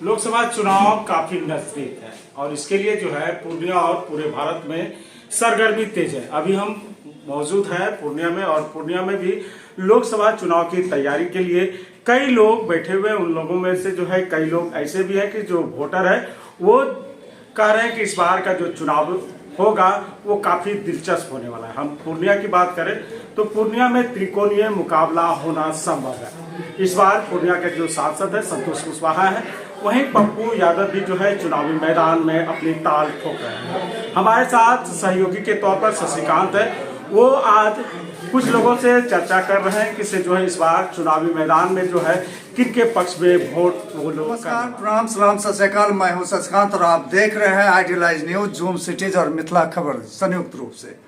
लोकसभा चुनाव काफी नजदीक है और इसके लिए जो है पूर्णिया और पूरे भारत में सरगर्मी तेज है। अभी हम मौजूद हैं पूर्णिया में और पूर्णिया में भी लोकसभा चुनाव की तैयारी के लिए कई लोग बैठे हुए हैं। उन लोगों में से जो है कई लोग ऐसे भी है कि जो वोटर है वो कह रहे हैं कि इस बार का जो चुनाव होगा वो काफी दिलचस्प होने वाला है। हम पूर्णिया की बात करें तो पूर्णिया में त्रिकोणीय मुकाबला होना संभव है। इस बार पूर्णिया के जो सांसद है संतोष कुशवाहा है, वहीं पप्पू यादव भी जो है चुनावी मैदान में अपनी ताल ठोक रहे हैं। हमारे साथ सहयोगी के तौर पर शशिकांत है, वो आज कुछ लोगों से चर्चा कर रहे हैं कि से जो है इस बार चुनावी मैदान में जो है किनके पक्ष में वोट वो लोग। नमस्कार, प्रणाम, सलाम, सत श्री अकाल। मैं हूं शशिकांत और आप देख रहे हैं आइडियलाइज न्यूज, जूम सिटीज और मिथिला खबर संयुक्त रूप से।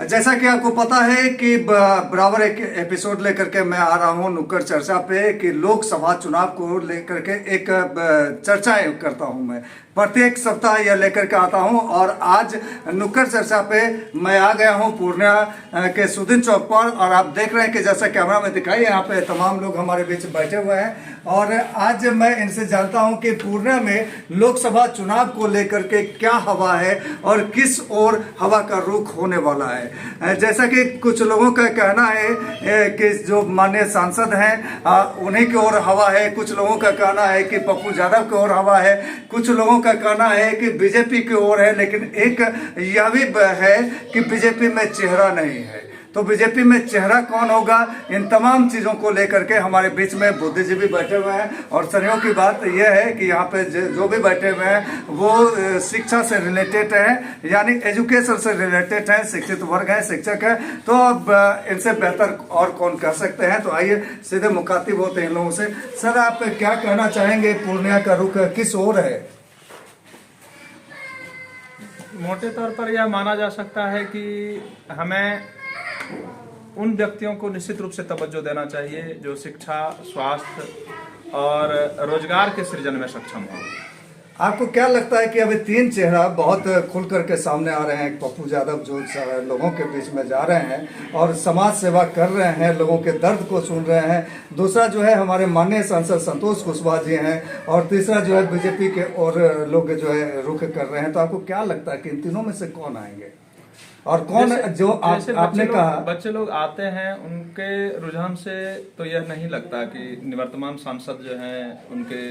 जैसा कि आपको पता है कि बराबर एक एपिसोड लेकर के मैं आ रहा हूं नुक्कड़ चर्चा पे कि लोकसभा चुनाव को लेकर के एक चर्चाएं करता हूं। मैं प्रत्येक सप्ताह यह लेकर के आता हूं और आज नुक्कड़ चर्चा पे मैं आ गया हूं पूर्णिया के सुदिन चौक पर। और आप देख रहे हैं कि जैसा कैमरा में दिखाई, यहाँ पे तमाम लोग हमारे बीच बैठे हुए हैं और आज मैं इनसे जानता हूं कि पूर्णिया में लोकसभा चुनाव को लेकर के क्या हवा है और किस ओर हवा का रुख होने वाला है। जैसा कि कुछ लोगों का कहना है कि जो माननीय सांसद हैं उन्हीं की ओर हवा है, कुछ लोगों का कहना है कि पप्पू यादव की ओर हवा है, कुछ लोगों का कहना है कि बीजेपी की ओर है। लेकिन एक यह भी है कि बीजेपी में चेहरा नहीं है, तो बीजेपी में चेहरा कौन होगा, इन तमाम चीजों को लेकर के हमारे बीच में बुद्धिजीवी बैठे हुए हैं। और संयोग की बात यह है कि यहाँ पे जो भी बैठे हुए हैं वो शिक्षा से रिलेटेड हैं, यानी एजुकेशन से रिलेटेड हैं, शिक्षित वर्ग हैं, शिक्षक हैं। तो अब इनसे बेहतर और कौन कह सकते हैं। तो आइए सीधे मुखातिब होते हैं इन लोगों से। सर, आप क्या कहना चाहेंगे, पूर्णिया का रुख किस ओर है? मोटे तौर पर यह माना जा सकता है कि हमें उन व्यक्तियों को निश्चित रूप से तवज्जो देना चाहिए जो शिक्षा, स्वास्थ्य और रोजगार के सृजन में सक्षम हो। आपको क्या लगता है कि अभी तीन चेहरा बहुत खुल करके सामने आ रहे हैं? पप्पू यादव जो लोगों के बीच में जा रहे हैं और समाज सेवा कर रहे हैं, लोगों के दर्द को सुन रहे हैं। दूसरा जो है हमारे माननीय सांसद संतोष कुशवाहा जी हैं और तीसरा जो है बीजेपी के और लोग जो है रुख कर रहे हैं। तो आपको क्या लगता है कि इन तीनों में से कौन आएंगे और कौन जो आपने कहा बच्चे लोग आते हैं, उनके रुझान से तो यह नहीं लगता कि निवर्तमान सांसद जो हैं उनके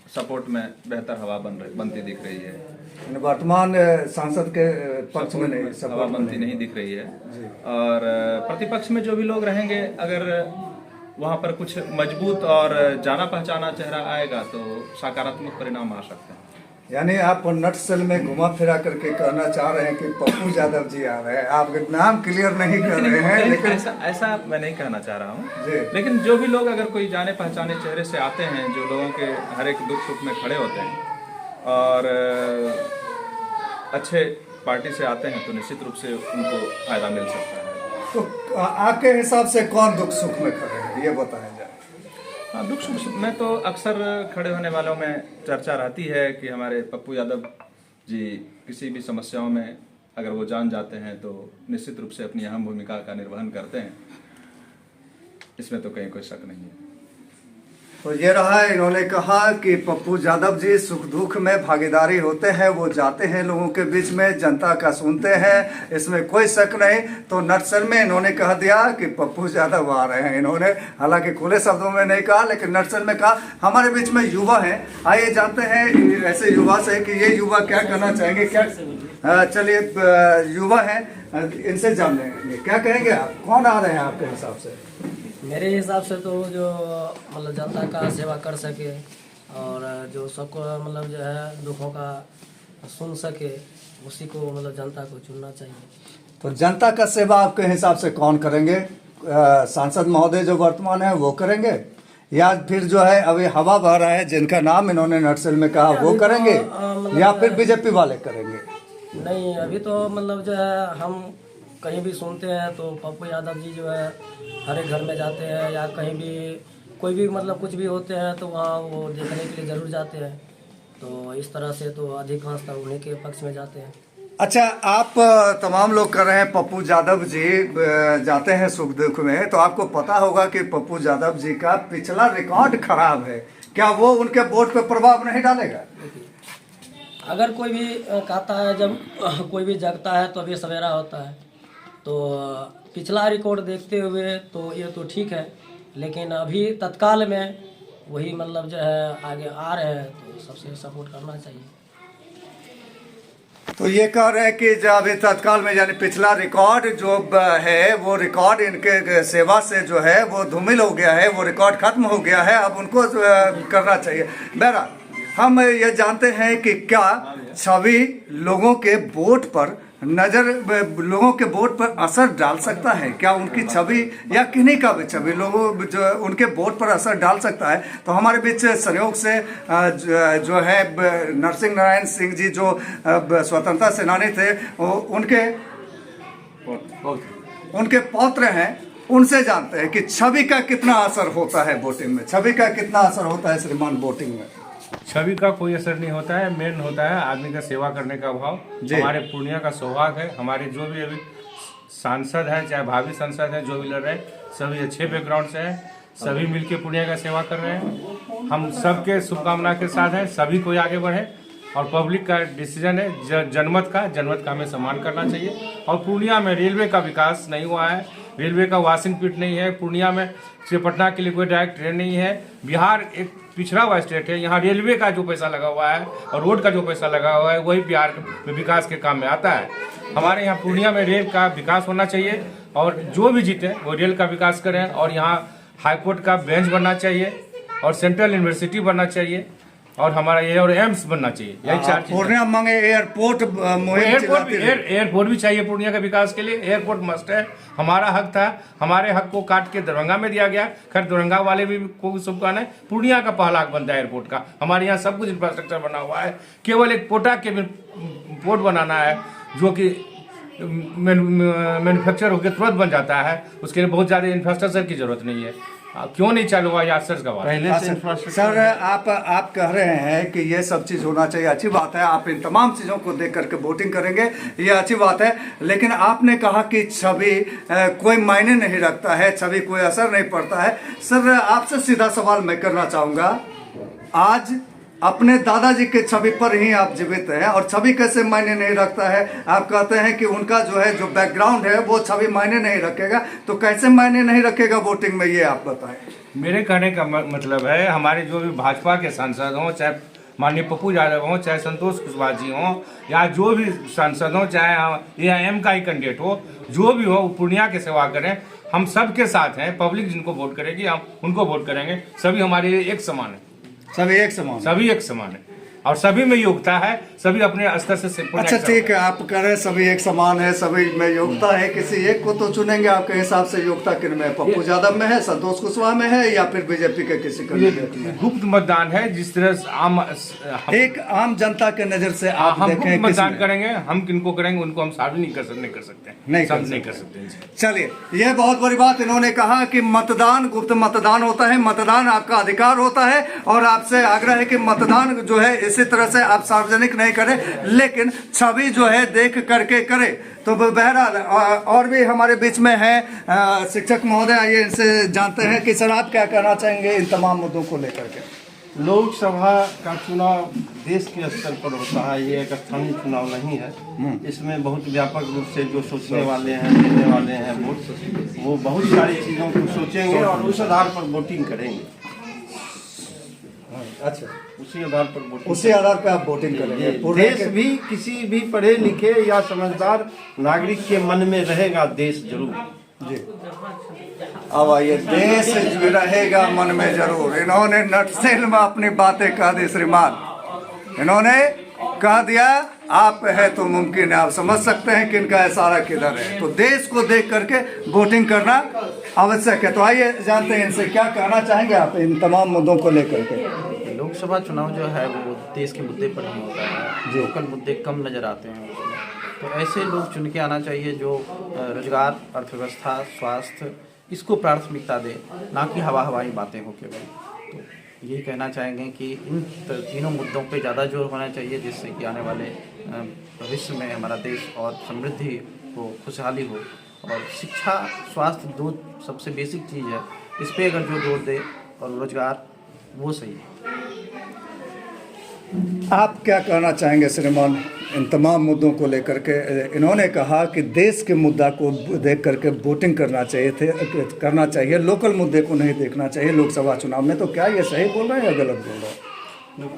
सपोर्ट में बेहतर हवा बनती दिख रही है। वर्तमान सांसद के पक्ष में नहीं, हवा बनती नहीं दिख रही है। और प्रतिपक्ष में जो भी लोग रहेंगे, अगर वहां पर कुछ मजबूत और जाना पहचाना चेहरा आएगा तो सकारात्मक परिणाम आ सकते हैं। यानी आप नटसेल में घुमा फिरा करके कहना चाह रहे हैं कि पप्पू यादव जी आ रहे हैं। आप नाम क्लियर नहीं कर रहे हैं, लेकिन ऐसा मैं नहीं कहना चाह रहा हूँ। लेकिन जो भी लोग अगर कोई जाने पहचाने चेहरे से आते हैं, जो लोगों के हर एक दुख सुख में खड़े होते हैं और अच्छे पार्टी से आते हैं, तो निश्चित रूप से उनको फायदा मिल सकता है। तो आपके हिसाब से कौन दुख सुख में खड़े हैं, ये बताया जाए। दुख सुख में तो अक्सर खड़े होने वालों में चर्चा रहती है कि हमारे पप्पू यादव जी किसी भी समस्याओं में अगर वो जान जाते हैं तो निश्चित रूप से अपनी अहम भूमिका का निर्वहन करते हैं। इसमें तो कहीं कोई शक नहीं है। तो ये रहा, इन्होंने कहा कि पप्पू यादव जी सुख दुख में भागीदारी होते हैं, वो जाते हैं लोगों के बीच में, जनता का सुनते हैं, इसमें कोई शक नहीं। तो नटसल में इन्होंने कह दिया कि पप्पू यादव आ रहे हैं। इन्होंने हालांकि खुले शब्दों में नहीं कहा, लेकिन नटसल में कहा। हमारे बीच में युवा हैं, आइए जानते हैं ऐसे युवा से कि ये युवा क्या कहना चाहेंगे। क्या चलिए, युवा हैं, इनसे जान लेंगे क्या कहेंगे आप, कौन आ रहे हैं आपके हिसाब से? मेरे हिसाब से तो जो मतलब जनता का सेवा कर सके और जो सबको मतलब जो है दुखों का सुन सके, उसी को मतलब जनता को चुनना चाहिए। तो जनता का सेवा आपके हिसाब से कौन करेंगे? सांसद महोदय जो वर्तमान है वो करेंगे, या फिर जो है अभी हवा बह रहा है जिनका नाम इन्होंने नटसेल में कहा वो करेंगे, या फिर बीजेपी वाले करेंगे? नहीं, अभी तो मतलब जो है हम कहीं भी सुनते हैं तो पप्पू यादव जी जो है हर एक घर में जाते हैं, या कहीं भी कोई भी मतलब कुछ भी होते हैं तो वहाँ वो देखने के लिए जरूर जाते हैं। तो इस तरह से तो अधिकांशतः उन्हीं के पक्ष में जाते हैं। अच्छा, आप तमाम लोग कर रहे हैं पप्पू यादव जी जाते हैं सुख दुख में, तो आपको पता होगा कि पप्पू यादव जी का पिछला रिकॉर्ड खराब है। क्या वो उनके वोट पे प्रभाव नहीं डालेगा? अगर कोई भी कहता है, जब कोई भी जगता है तो अभी सवेरा होता है, तो पिछला रिकॉर्ड देखते हुए तो ये तो ठीक है, लेकिन अभी तत्काल में वही मतलब जो है आगे आ रहे हैं, तो सबसे सपोर्ट करना चाहिए। तो ये कह रहे हैं कि जो अभी तत्काल में यानी पिछला रिकॉर्ड जो है वो रिकॉर्ड इनके सेवा से जो है वो धूमिल हो गया है, वो रिकॉर्ड खत्म हो गया है, अब उनको करना चाहिए। बहरहाल हम ये जानते हैं कि क्या छवि लोगों के वोट पर लोगों के वोट पर असर डाल सकता है? क्या उनकी छवि या किन्हीं का भी छवि लोगों जो उनके वोट पर असर डाल सकता है? तो हमारे बीच संयोग से जो है नरसिंह नारायण सिंह जी जो स्वतंत्रता सेनानी थे, उनके पौत्र हैं, उनसे जानते हैं कि छवि का कितना असर होता है वोटिंग में। छवि का कितना असर होता है श्रीमान वोटिंग में? छवि का कोई असर नहीं होता है, मेन होता है आदमी का सेवा करने का भाव। हमारे पूर्णिया का सौभाग्य है, हमारे जो भी अभी सांसद हैं, चाहे भावी सांसद हैं, जो भी लड़ रहे हैं, सभी अच्छे बैकग्राउंड से हैं, सभी मिलके पूर्णिया का सेवा कर रहे हैं। हम सबके शुभकामना के साथ हैं, सभी कोई आगे बढ़े, और पब्लिक का डिसीजन है जनमत का हमें सम्मान करना चाहिए। और पूर्णिया में रेलवे का विकास नहीं हुआ है, रेलवे का वाशिंग पिट नहीं है, पूर्णिया में से पटना के लिए कोई डायरेक्ट ट्रेन नहीं है। बिहार एक पिछड़ा हुआ स्टेट है, यहाँ रेलवे का जो पैसा लगा हुआ है और रोड का जो पैसा लगा हुआ है वही बिहार में विकास के काम में आता है। हमारे यहाँ पूर्णिया में रेल का विकास होना चाहिए, और जो भी जीते वो रेल का विकास करें, और यहाँ हाईकोर्ट का बेंच बनना चाहिए, और सेंट्रल यूनिवर्सिटी बनना चाहिए, और हमारा ये और एम्स बनना चाहिए। यही चार चीज़। पूर्णिया मांगे एयरपोर्ट एयरपोर्ट भी चाहिए पूर्णिया के विकास के लिए। एयरपोर्ट मस्ट है, हमारा हक था, हमारे हक को काट के दरभंगा में दिया गया। खैर दरभंगा वाले भी को शुभकामनाएं है, पूर्णिया का पहला हक बनता है एयरपोर्ट का। हमारे यहाँ सब कुछ इंफ्रास्ट्रक्चर बना हुआ है, केवल एक पोटा के पोर्ट बनाना है जो कि मैन्युफैक्चर होकर तुरंत बन जाता है, उसके लिए बहुत ज़्यादा इंफ्रास्ट्रक्चर की जरूरत नहीं है। क्यों नहीं चालू हुआ, ये आश्चर्य का बात है। सर आप कह रहे हैं कि ये सब चीज़ होना चाहिए, अच्छी बात है, आप इन तमाम चीज़ों को देख करके वोटिंग करेंगे, ये अच्छी बात है। लेकिन आपने कहा कि छवि कोई मायने नहीं रखता है, छवि कोई असर नहीं पड़ता है। सर आपसे सीधा सवाल मैं करना चाहूँगा, आज अपने दादाजी के छवि पर ही आप जीवित हैं, और छवि कैसे मायने नहीं रखता है? आप कहते हैं कि उनका जो है जो बैकग्राउंड है वो छवि मायने नहीं रखेगा, तो कैसे मायने नहीं रखेगा वोटिंग में, ये आप बताएं। मेरे कहने का मतलब है, हमारे जो भी भाजपा के सांसद हों, चाहे माननीय पप्पू यादव हों, चाहे संतोष कुशवाहा जी हों, या जो भी सांसद हों, चाहे AIM का ही कैंडिडेट हो, जो भी हो, पूर्णिया की सेवा करें। हम सबके साथ हैं, पब्लिक जिनको वोट करेगी हम उनको वोट करेंगे। सभी हमारे लिए एक समान है, सभी एक समान है, और सभी में योग्यता है, सभी अपने स्तर से। अच्छा ठीक है, आप कह रहे हैं सभी एक समान है, सभी में योग्यता है, किसी एक को तो चुनेंगे आपके हिसाब से। योग्यता किन में है? पप्पू यादव में है, संतोष कुशवाहा में है, या फिर बीजेपी के किसी कैंडिडेट में? गुप्त मतदान है, जिस तरह एक आम जनता के नजर से आप हम देखें मतदान करेंगे, हम किनको करेंगे उनको हम साबित नहीं कर सकते। चलिए, यह बहुत बड़ी बात इन्होंने कहा कि मतदान गुप्त मतदान होता है, मतदान आपका अधिकार होता है, और आपसे आग्रह है कि मतदान जो है इसी तरह से आप सार्वजनिक नहीं करें, लेकिन छवि जो है देख करके करें। तो बहरहाल और भी हमारे बीच में है शिक्षक महोदय, आइए इनसे जानते हैं कि सर आप क्या कहना चाहेंगे इन तमाम मुद्दों को लेकर के। लोकसभा का चुनाव देश के स्तर पर होता है, ये एक स्थानीय चुनाव नहीं है। इसमें बहुत व्यापक रूप से जो सोचने वाले हैं, देने वाले हैं वोट, वो बहुत सारी चीज़ों को सोचेंगे और उस आधार पर वोटिंग करेंगे। अच्छा, उसी आधार पर आप वोटिंग करेंगे। देश भी किसी भी पढ़े लिखे या समझदार नागरिक के मन में रहेगा, देश जरूर जी। अब आइए, देश रहेगा मन में जरूर। इन्होंने नटसेल में अपनी बातें कह दी श्रीमान, इन्होंने कह दिया आप है तो मुमकिन है। आप समझ सकते हैं कि इनका इशारा किधर है। तो देश को देख करके वोटिंग करना आवश्यक है। तो आइए जानते हैं इनसे क्या कहना चाहेंगे आप इन तमाम मुद्दों को लेकर के। लोकसभा चुनाव जो है वो देश के मुद्दे पर ही होता है, लोकल मुद्दे कम नज़र आते हैं उसमें। तो ऐसे लोग चुन के आना चाहिए जो रोजगार, अर्थव्यवस्था, स्वास्थ्य इसको प्राथमिकता दे, ना कि हवाई बातें हो केवल। तो यही कहना चाहेंगे कि इन तीनों मुद्दों पे ज़्यादा जोर होना चाहिए, जिससे कि आने वाले भविष्य में हमारा देश और समृद्धि हो, खुशहाली हो। और शिक्षा, स्वास्थ्य, दो सबसे बेसिक चीज़ है, इस पर अगर जो जोर दे, और रोजगार, वो सही है। आप क्या कहना चाहेंगे श्रीमान इन तमाम मुद्दों को लेकर के? इन्होंने कहा कि देश के मुद्दा को देख करके वोटिंग करना चाहिए, लोकल मुद्दे को नहीं देखना चाहिए लोकसभा चुनाव में। तो क्या ये सही बोल रहे हैं या गलत बोल रहे हैं?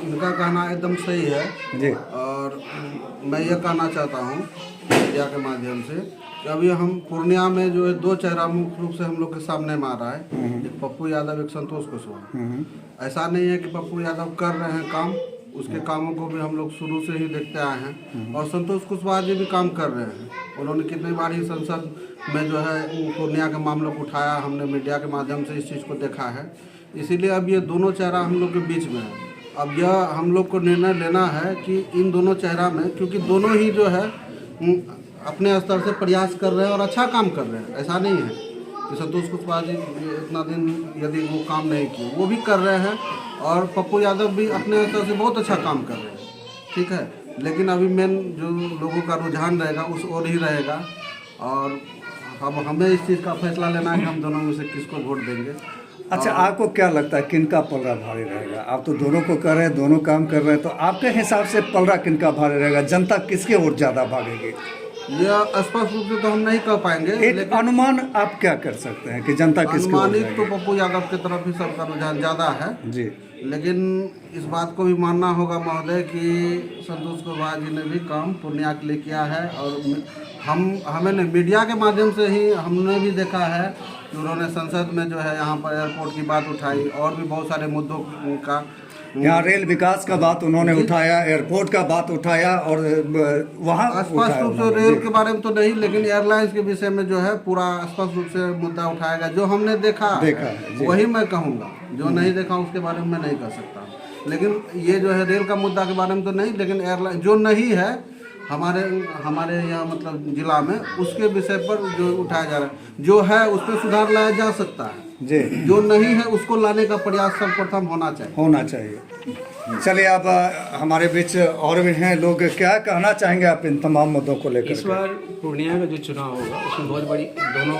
इनका कहना एकदम सही है जी। और मैं ये कहना चाहता हूँ मीडिया के माध्यम से कि अभी हम पूर्णिया में जो है दो चेहरा मुख्य रूप से हम लोग के सामने में आ रहा है, एक पप्पू यादव, एक संतोष कुशवाहा। ऐसा नहीं है कि पप्पू यादव कर रहे हैं काम, उसके कामों को भी हम लोग शुरू से ही देखते आए हैं और संतोष कुशवाहा जी भी काम कर रहे हैं। उन्होंने कितनी बार ही संसद में जो है पूर्णिया के मामलों को उठाया, हमने मीडिया के माध्यम से इस चीज़ को देखा है। इसीलिए अब ये दोनों चेहरा हम लोग के बीच में है। अब यह हम लोग को निर्णय लेना है कि इन दोनों चेहरा में, क्योंकि दोनों ही जो है अपने स्तर से प्रयास कर रहे हैं और अच्छा काम कर रहे हैं। ऐसा नहीं है कि संतोष कुशवाहा जी इतना दिन यदि वो काम नहीं किए, वो भी कर रहे हैं और पप्पू यादव भी अपने स्तर से बहुत अच्छा काम कर रहे हैं, ठीक है। लेकिन अभी मेन जो लोगों का रुझान रहेगा उस ओर ही रहेगा और अब हमें इस चीज़ का फैसला लेना है कि हम दोनों में से किसको वोट देंगे। अच्छा, आपको क्या लगता है किनका पलड़ा भारी रहेगा? आप तो दोनों को कर रहे हैं, दोनों काम कर रहे हैं, तो आपके हिसाब से पलड़ा किनका भारी रहेगा? जनता किसके वोट ज़्यादा भागेगी? यह स्पष्ट रूप से तो हम नहीं कर पाएंगे। एक अनुमान आप क्या कर सकते हैं कि जनता किसको वोट अनुमानित देगी? तो पप्पू यादव की तरफ ही सबका रुझान ज़्यादा है जी। लेकिन इस बात को भी मानना होगा महोदय कि संतोष कुशवाहा जी ने भी काम पूर्णिया के लिए किया है और हमें मीडिया के माध्यम से ही हमने भी देखा है कि उन्होंने संसद में जो है यहाँ पर एयरपोर्ट की बात उठाई और भी बहुत सारे मुद्दों का, यहाँ रेल विकास का बात उन्होंने उठाया, एयरपोर्ट का बात उठाया और वहाँ स्पष्ट रूप से रेल के बारे में तो नहीं, लेकिन एयरलाइंस के विषय में जो है पूरा स्पष्ट रूप से मुद्दा उठाएगा। जो हमने देखा वही मैं कहूँगा, जो नहीं देखा उसके बारे में मैं नहीं कह सकता। लेकिन ये जो है रेल का मुद्दा के बारे में तो नहीं, लेकिन एयरलाइन जो नहीं है हमारे यहाँ मतलब जिला में, उसके विषय पर जो उठाया जा रहा है, जो है उस पर सुधार लाया जा सकता है जी। जो नहीं है उसको लाने का प्रयास सर्वप्रथम होना चाहिए। चलिए, अब हमारे बीच और भी हैं लोग, क्या कहना चाहेंगे आप इन तमाम मुद्दों को लेकर? इस बार पूर्णिया का जो चुनाव होगा उसमें बहुत बड़ी दोनों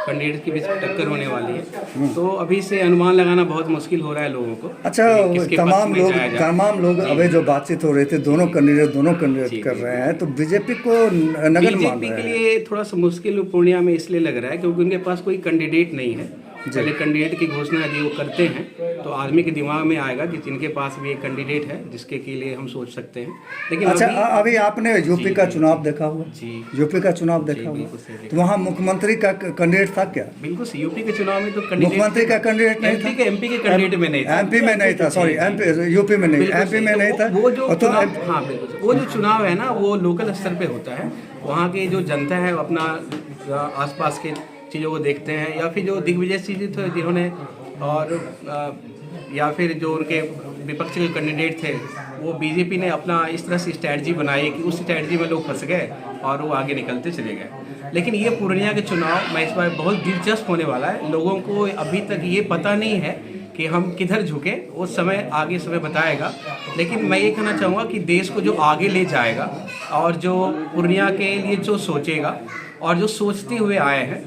कैंडिडेट के बीच टक्कर होने वाली है, तो अभी से अनुमान लगाना बहुत मुश्किल हो रहा है लोगों को। अच्छा, तमाम लोग अभी जो बातचीत हो रही थी, दोनों कैंडिडेट कर रहे हैं, तो बीजेपी को नगण्य मान रहे हैं। बीजेपी के लिए थोड़ा सा मुश्किल पूर्णिया में इसलिए लग रहा है क्योंकि उनके पास कोई कैंडिडेट नहीं है। पहले कैंडिडेट की घोषणा यदि वो करते हैं तो आदमी के दिमाग में आएगा कि जिनके पास भी एक कैंडिडेट है जिसके के लिए हम सोच सकते हैं। लेकिन अच्छा, अभी आपने यूपी का चुनाव देखा हुआ? जी, यूपी का चुनाव देखा हुआ, तो वहाँ मुख्यमंत्री का कैंडिडेट था क्या? बिल्कुल, यूपी के चुनाव में तो मुख्यमंत्री का कैंडिडेट नहीं था, एमपी के कैंडिडेट में नहीं था, एमपी में नहीं था, सॉरी यूपी में नहीं, एमपी में नहीं था। वो जो हाँ बिल्कुल, वो जो चुनाव है ना वो लोकल स्तर पे होता है। वहाँ की जो जनता है अपना आसपास के चीज़ों को देखते हैं, या फिर जो दिग्विजय सिंह जी थे जिन्होंने, और या फिर जो उनके विपक्ष के कैंडिडेट थे, वो बीजेपी ने अपना इस तरह से स्ट्रैटेजी बनाई कि उस स्ट्रैटेजी में लोग फंस गए और वो आगे निकलते चले गए। लेकिन ये पूर्णिया के चुनाव में इस बार बहुत दिलचस्प होने वाला है। लोगों को अभी तक ये पता नहीं है कि हम किधर झुके, वो समय आगे समय बताएगा। लेकिन मैं ये कहना चाहूँगा कि देश को जो आगे ले जाएगा और जो पूर्णिया के लिए जो सोचेगा और जो सोचते हुए आए हैं,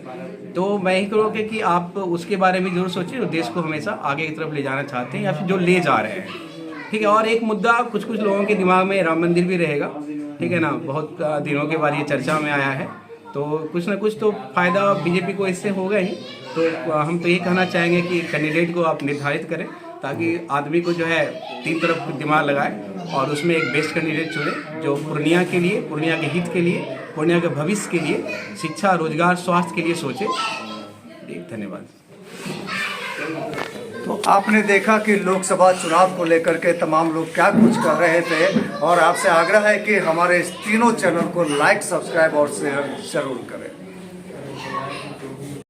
तो मैं ही कहूँगा कि आप उसके बारे में जरूर सोचिए, जो देश को हमेशा आगे की तरफ ले जाना चाहते हैं या फिर जो ले जा रहे हैं, ठीक है। और एक मुद्दा कुछ लोगों के दिमाग में राम मंदिर भी रहेगा, ठीक है ना। बहुत दिनों के बाद ये चर्चा में आया है, तो कुछ ना कुछ तो फायदा बीजेपी को इससे होगा ही। तो हम तो ये कहना चाहेंगे कि कैंडिडेट को आप निर्धारित करें ताकि आदमी को जो है तीन तरफ दिमाग लगाए और उसमें एक बेस्ट कैंडिडेट चुने जो पूर्णिया के लिए, पूर्णिया के हित के लिए, पूर्णिया के भविष्य के लिए, शिक्षा, रोजगार, स्वास्थ्य के लिए सोचे। धन्यवाद। तो आपने देखा कि लोकसभा चुनाव को लेकर के तमाम लोग क्या कुछ कर रहे थे, और आपसे आग्रह है कि हमारे इस तीनों चैनल को लाइक, सब्सक्राइब और शेयर जरूर करें।